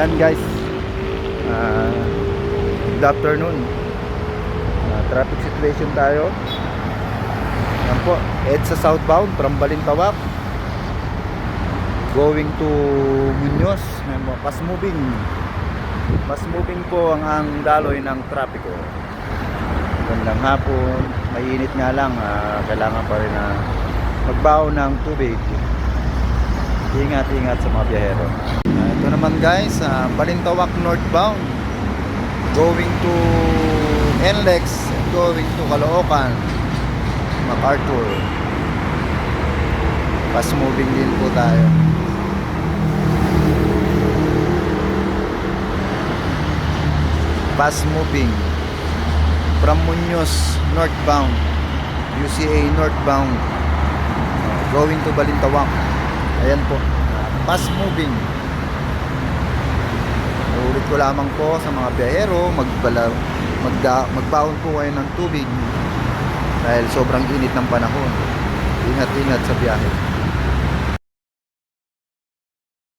Ayan guys, good afternoon. Traffic situation tayo. Ayan po, EDSA southbound from Balintawak going to Muñoz. Ayan po, fast moving po ang daloy ng trapiko. Gandang hapon, mainit nga lang, kailangan pa rin na magbaon ng tubig. Ingat sa mga biyahero. Ito naman guys, Balintawak northbound going to NLEX, going to Caloocan, MacArthur. Fast moving din po tayo. Fast moving from Muñoz northbound, UCA northbound, going to Balintawak. Ayan po, fast moving. Ulit ko lamang po sa mga biyahero, magbaon po kayo ng tubig dahil sobrang init ng panahon. Ingat sa biyahe.